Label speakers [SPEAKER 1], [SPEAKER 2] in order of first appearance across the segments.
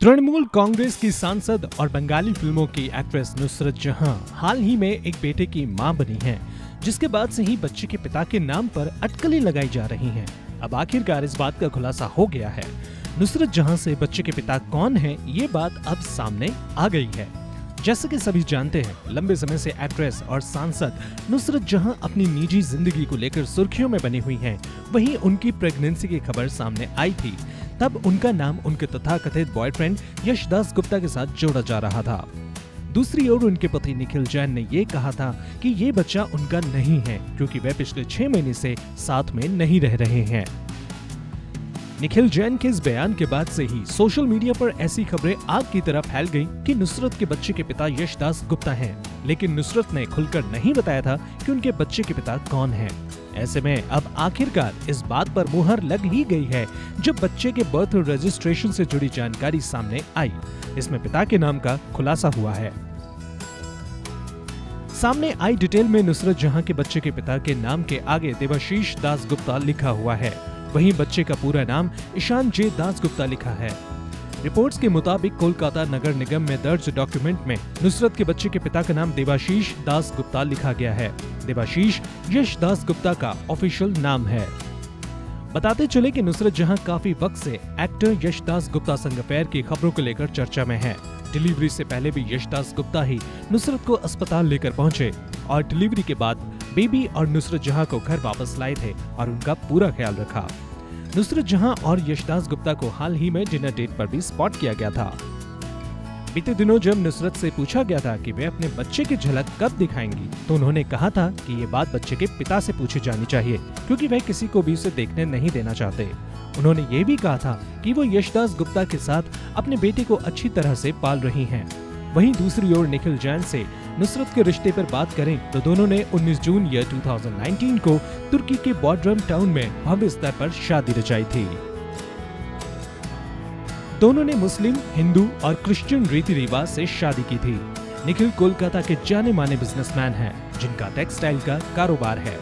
[SPEAKER 1] तृणमूल कांग्रेस की सांसद और बंगाली फिल्मों की एक्ट्रेस नुसरत जहां हाल ही में एक बेटे की मां बनी हैं, जिसके बाद से ही बच्चे के पिता के नाम पर अटकलें लगाई जा रही हैं। अब आखिरकार इस बात का खुलासा हो गया है। नुसरत जहां से बच्चे के पिता कौन हैं, ये बात अब सामने आ गई है। जैसे कि सभी जानते हैं, लंबे समय से एक्ट्रेस और सांसद नुसरत जहां अपनी निजी जिंदगी को लेकर सुर्खियों में बनी हुई हैं, वहीं उनकी प्रेगनेंसी की खबर सामने आई थी। तब उनका नाम उनके तथाकथित बॉयफ्रेंड यशदास गुप्ता के साथ जोड़ा जा रहा था। दूसरी ओर उनके पति निखिल जैन ने ये कहा था कि ये बच्चा उनका नहीं है, क्योंकि वे पिछले 6 महीने से साथ में नहीं रह रहे हैं। निखिल जैन के इस बयान के बाद से ही सोशल मीडिया पर ऐसी खबरें आग की तरह फैल गईं कि नुसरत के बच्चे के पिता यशदास गुप्ता हैं, लेकिन नुसरत ने खुलकर नहीं बताया था कि उनके बच्चे के पिता कौन हैं। ऐसे में अब आखिरकार इस बात पर मुहर लग ही गई है जब बच्चे के बर्थ रजिस्ट्रेशन से जुड़ी जानकारी सामने आई। इसमें पिता के नाम का खुलासा हुआ है। सामने आई डिटेल में नुसरत जहां के बच्चे के पिता के नाम के आगे देवाशीष दास गुप्ता लिखा हुआ है, वहीं बच्चे का पूरा नाम ईशान जे दास गुप्ता लिखा है। रिपोर्ट्स के मुताबिक कोलकाता नगर निगम में दर्ज डॉक्यूमेंट में नुसरत के बच्चे के पिता का नाम देवाशीष दास गुप्ता लिखा गया है। देवाशीष यश दास गुप्ता का ऑफिशियल नाम है। बताते चले कि नुसरत जहां काफी वक्त से एक्टर यशदास गुप्ता संग अफेयर की खबरों को लेकर चर्चा में है। डिलीवरी से पहले भी यशदास गुप्ता ही नुसरत को अस्पताल लेकर पहुंचे और डिलीवरी के बाद बेबी और नुसरत जहां को घर वापस लाए थे और उनका पूरा ख्याल रखा। नुसरत जहां और यशदास गुप्ता को हाल ही में डिनर डेट पर भी स्पॉट किया गया था। बीते दिनों जब नुसरत से पूछा गया था कि वे अपने बच्चे की झलक कब दिखाएंगी, तो उन्होंने कहा था कि ये बात बच्चे के पिता से पूछी जानी चाहिए, क्योंकि वे किसी को भी उसे देखने नहीं देना चाहते। उन्होंने ये भी कहा था कि वो यशदास गुप्ता के साथ अपने बेटे को अच्छी तरह से पाल रही हैं। वहीं दूसरी ओर निखिल जैन से नुसरत के रिश्ते पर बात करें तो दोनों ने 19 जून 2019 को तुर्की के बॉड्रम टाउन में भव्य स्तर पर शादी रचाई थी। दोनों ने मुस्लिम, हिंदू और क्रिश्चियन रीति रिवाज से शादी की थी। निखिल कोलकाता के जाने माने बिजनेसमैन हैं, जिनका टेक्सटाइल का कारोबार है।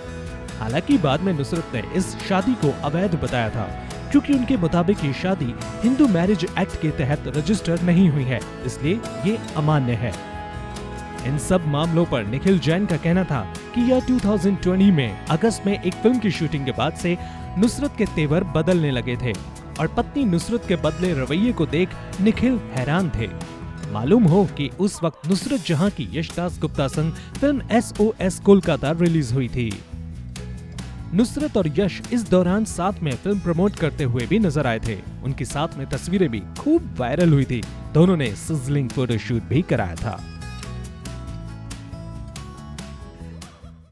[SPEAKER 1] हालांकि बाद में नुसरत ने इस शादी को अवैध बताया था, क्योंकि उनके मुताबिक ये शादी हिंदू मैरिज एक्ट के तहत रजिस्टर नहीं हुई है, इसलिए ये अमान्य है। इन सब मामलों पर निखिल जैन का कहना था कि यह 2020 में अगस्त में एक फिल्म की शूटिंग के बाद से नुसरत के तेवर बदलने लगे थे और पत्नी नुसरत के बदले रवैये को देख निखिल हैरान थे। मालूम हो कि उस वक्त नुसरत जहां की यशदास गुप्ता संग फिल्म SOS कोलकाता रिलीज हुई थी। नुसरत और यश इस दौरान साथ में फिल्म प्रमोट करते हुए भी नजर आए थे। उनकी साथ में तस्वीरें भी खूब वायरल हुई थी। दोनों ने सिजलिंग फोटोशूट भी कराया था।